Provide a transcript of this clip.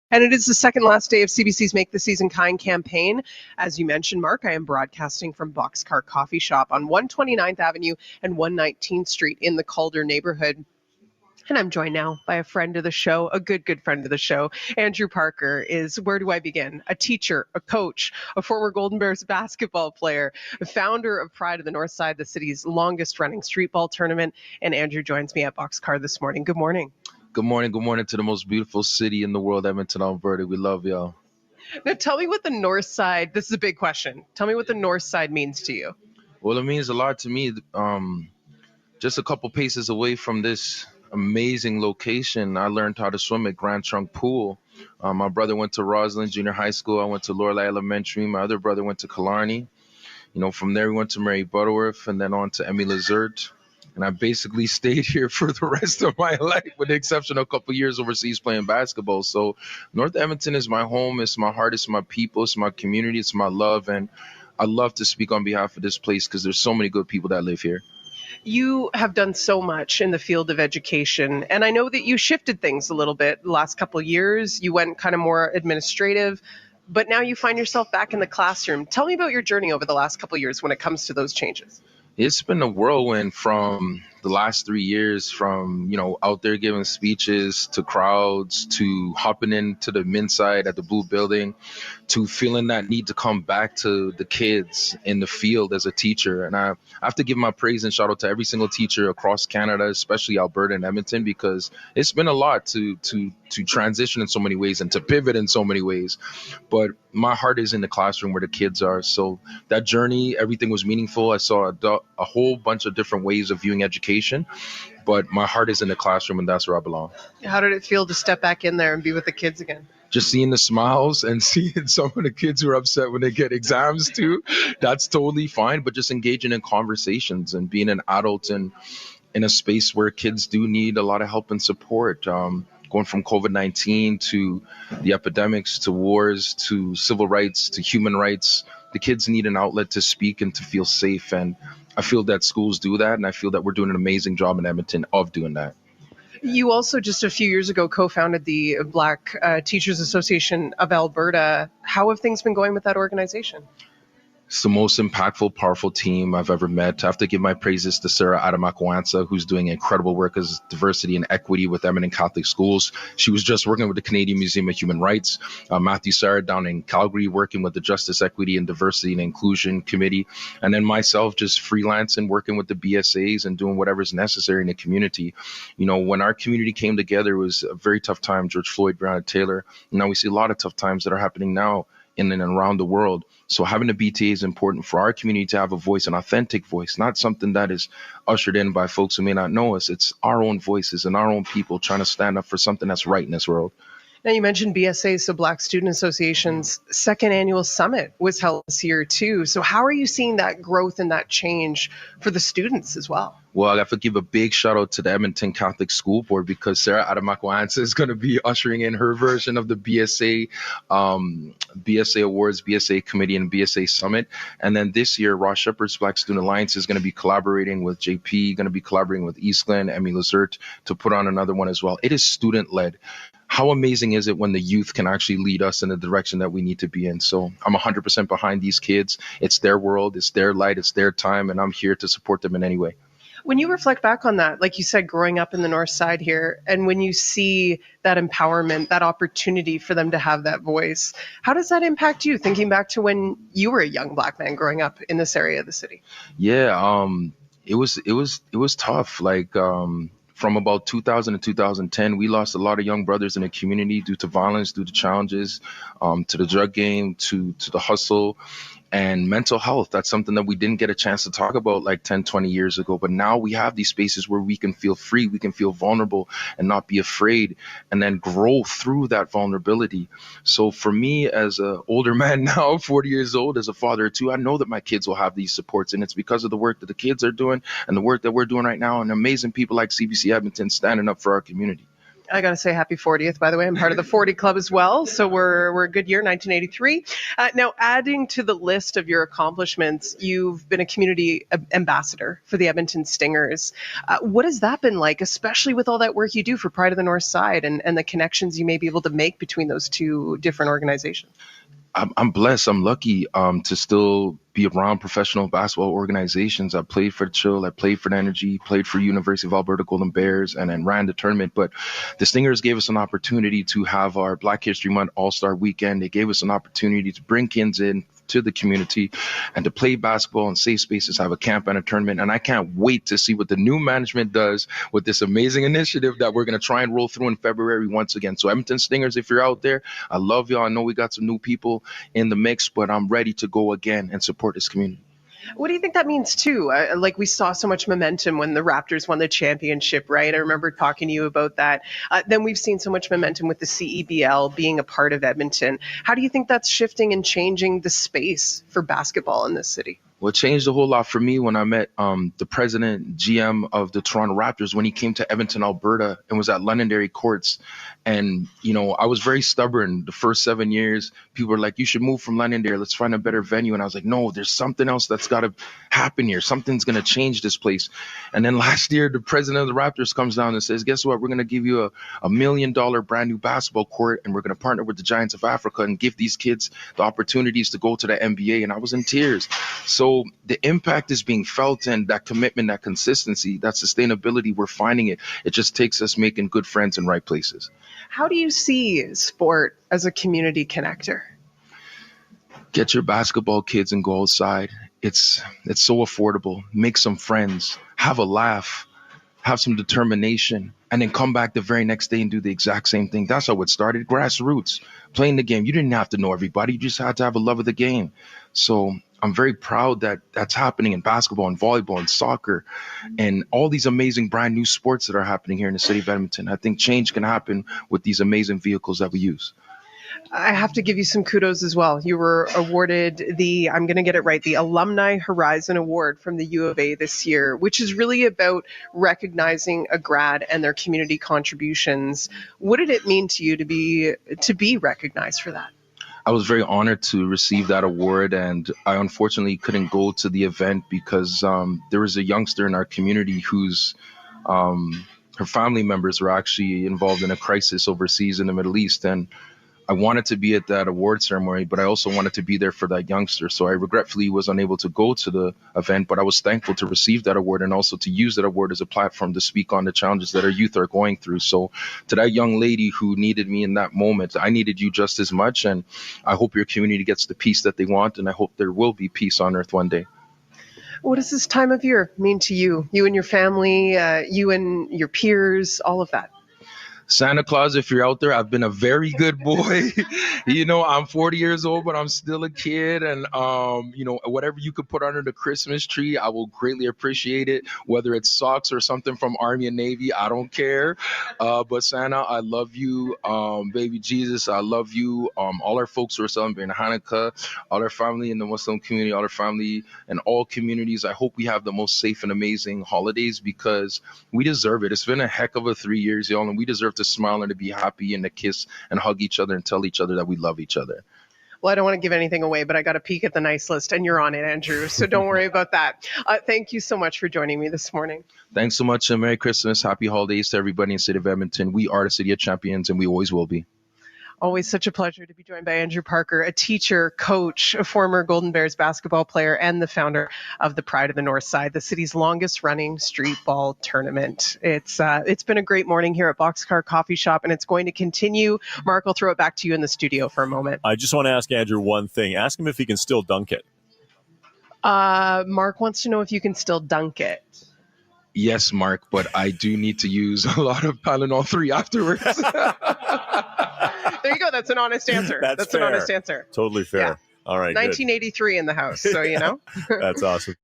And it is the second last day of CBC's Make the Season Kind campaign. As you mentioned, Mark, I am broadcasting from Boxcar Coffee Shop on 129th Avenue and 119th Street in the Calder neighborhood. And I'm joined now by a friend of the show, a good friend of the show. Andrew Parker is, where do I begin? A teacher, a coach, a former Golden Bears basketball player, a founder of Pride of the North Side, the city's longest running street ball tournament. And Andrew joins me at Boxcar this morning. Good morning. Good morning. Good morning to the most beautiful city in the world, Edmonton, Alberta. We love y'all. Now tell me what the North Side, this is a big question. Tell me what the North Side means to you. Well, it means a lot to me. Just a couple paces away from this amazing location, I learned how to swim at Grand Trunk Pool. My brother went to Roslyn Junior High School. I went to Lorelei Elementary. My other brother went to Killarney. From there we went to Mary Butterworth and then on to Emmy Lazert. And I basically stayed here for the rest of my life, with the exception of a couple of years overseas playing basketball. So North Edmonton is my home. It's my heart. It's my people. It's my community. It's my love. And I love to speak on behalf of this place because there's so many good people that live here. You have done so much in the field of education, and I know that you shifted things a little bit the last couple of years. You went kind of more administrative, but now you find yourself back in the classroom. Tell me about your journey over the last couple of years when it comes to those changes. It's been a whirlwind from the last 3 years, from, out there giving speeches to crowds, to hopping into the men's side at the Blue Building, to feeling that need to come back to the kids in the field as a teacher. And I have to give my praise and shout out to every single teacher across Canada, especially Alberta and Edmonton, because it's been a lot to transition in so many ways and to pivot in so many ways. But my heart is in the classroom where the kids are. So that journey, everything was meaningful. I saw a whole bunch of different ways of viewing education, but my heart is in the classroom, and that's where I belong. How did it feel to step back in there and be with the kids again? Just seeing the smiles and seeing some of the kids who are upset when they get exams too, that's totally fine. But just engaging in conversations and being an adult in a space where kids do need a lot of help and support. Going from COVID-19 to the epidemics, to wars, to civil rights, to human rights, the kids need an outlet to speak and to feel safe. And I feel that schools do that, and I feel that we're doing an amazing job in Edmonton of doing that. You also just a few years ago co-founded the Black Teachers Association of Alberta. How have things been going with that organization? It's the most impactful, powerful team I've ever met. I have to give my praises to Sarah Adamakwansa, who's doing incredible work as diversity and equity with Edmonton Catholic Schools. She was just working with the Canadian Museum of Human Rights. Matthew Sarah down in Calgary working with the Justice, Equity, and Diversity and Inclusion Committee. And then myself just freelancing, working with the BSAs and doing whatever's necessary in the community. When our community came together, it was a very tough time. George Floyd, Breonna Taylor. Now we see a lot of tough times that are happening now in and around the world. So having a BTA is important for our community to have a voice, an authentic voice, not something that is ushered in by folks who may not know us. It's our own voices and our own people trying to stand up for something that's right in this world. Now, you mentioned BSA, so Black Student Association's second annual summit was held this year too. So how are you seeing that growth and that change for the students as well? Well, I have to give a big shout out to the Edmonton Catholic School Board, because Sarah Adamakwansa is going to be ushering in her version of the BSA Awards, BSA Committee, and BSA Summit. And then this year, Ross Shepherd's Black Student Alliance is going to be collaborating with JP, going to be collaborating with Eastland, Emmy Lazert to put on another one as well. It is student-led. How amazing is it when the youth can actually lead us in the direction that we need to be in? So I'm 100% behind these kids. It's their world, it's their light, it's their time, and I'm here to support them in any way. When you reflect back on that, like you said, growing up in the North Side here, and when you see that empowerment, that opportunity for them to have that voice, how does that impact you, thinking back to when you were a young Black man growing up in this area of the city? Yeah, it was tough. From about 2000 to 2010, we lost a lot of young brothers in the community due to violence, due to challenges, to the drug game, to the hustle. And mental health, that's something that we didn't get a chance to talk about like 10, 20 years ago. But now we have these spaces where we can feel free, we can feel vulnerable and not be afraid, and then grow through that vulnerability. So for me, as an older man now, 40 years old, as a father too, I know that my kids will have these supports. And it's because of the work that the kids are doing and the work that we're doing right now, and amazing people like CBC Edmonton standing up for our community. I got to say happy 40th, by the way. I'm part of the 40 Club as well. So we're a good year, 1983. Now, adding to the list of your accomplishments, you've been a community ambassador for the Edmonton Stingers. What has that been like, especially with all that work you do for Pride of the North Side and the connections you may be able to make between those two different organizations? I'm blessed. I'm lucky to still be around professional basketball organizations. I played for the Chill, I played for the Energy, played for University of Alberta Golden Bears, and then ran the tournament. But the Stingers gave us an opportunity to have our Black History Month All-Star Weekend. They gave us an opportunity to bring kids in to the community and to play basketball in safe spaces, have a camp and a tournament. And I can't wait to see what the new management does with this amazing initiative that we're going to try and roll through in February once again. So Edmonton Stingers, if you're out there, I love y'all. I know we got some new people in the mix, but I'm ready to go again and support this community. What do you think that means too? Like we saw so much momentum when the Raptors won the championship, right? I remember talking to you about that. Then we've seen so much momentum with the CEBL being a part of Edmonton. How do you think that's shifting and changing the space for basketball in this city? Well, it changed a whole lot for me when I met the president, GM of the Toronto Raptors when he came to Edmonton, Alberta, and was at Londonderry Courts. And, you know, I was very stubborn the first 7 years. People were like, you should move from Londonderry. Let's find a better venue. And I was like, no, there's something else that's got to happen here. Something's going to change this place. And then last year, the president of the Raptors comes down and says, guess what? We're going to give you a $1 million brand new basketball court, and we're going to partner with the Giants of Africa and give these kids the opportunities to go to the NBA. And I was in tears. So the impact is being felt, and that commitment, that consistency, that sustainability, we're finding it. It just takes us making good friends in right places. How do you see sport as a community connector? Get your basketball kids and go outside. It's so affordable. Make some friends, have a laugh, have some determination, and then come back the very next day and do the exact same thing. That's how it started. Grassroots, playing the game. You didn't have to know everybody. You just had to have a love of the game. So I'm very proud that that's happening in basketball and volleyball and soccer and all these amazing brand new sports that are happening here in the city of Edmonton. I think change can happen with these amazing vehicles that we use. I have to give you some kudos as well. You were awarded I'm going to get it right, the Alumni Horizon Award from the U of A this year, which is really about recognizing a grad and their community contributions. What did it mean to you to be recognized for that? I was very honored to receive that award, and I unfortunately couldn't go to the event because there was a youngster in our community whose her family members were actually involved in a crisis overseas in the Middle East, and I wanted to be at that award ceremony, but I also wanted to be there for that youngster. So I regretfully was unable to go to the event, but I was thankful to receive that award and also to use that award as a platform to speak on the challenges that our youth are going through. So to that young lady who needed me in that moment, I needed you just as much. And I hope your community gets the peace that they want. And I hope there will be peace on earth one day. What does this time of year mean to you and your family, you and your peers, all of that? Santa Claus, if you're out there, I've been a very good boy. You know, I'm 40 years old, but I'm still a kid. And, you know, whatever you could put under the Christmas tree, I will greatly appreciate it. Whether it's socks or something from Army and Navy, I don't care. But Santa, I love you. Baby Jesus, I love you. All our folks who are celebrating Hanukkah, all our family in the Muslim community, all our family in all communities, I hope we have the most safe and amazing holidays because we deserve it. It's been a heck of a 3 years, y'all, and we deserve to smile and to be happy and to kiss and hug each other and tell each other that we love each other. Well, I don't want to give anything away, but I got a peek at the nice list and you're on it, Andrew. So don't worry about that. Thank you so much for joining me this morning. Thanks so much and Merry Christmas. Happy holidays to everybody in the city of Edmonton. We are the City of Champions and we always will be. Always such a pleasure to be joined by Andrew Parker, a teacher, coach, a former Golden Bears basketball player, and the founder of the Pride of the North Side, the city's longest running street ball tournament. It's been a great morning here at Boxcar Coffee Shop, and it's going to continue. Mark, I'll throw it back to you in the studio for a moment. I just want to ask Andrew one thing. Ask him if he can still dunk it. Mark wants to know if you can still dunk it. Yes, Mark, but I do need to use a lot of Tylenol 3 afterwards. There you go. That's an honest answer. That's fair. An honest answer. Totally fair. Yeah. All right. 1983 good. In the house. So, you know. That's awesome.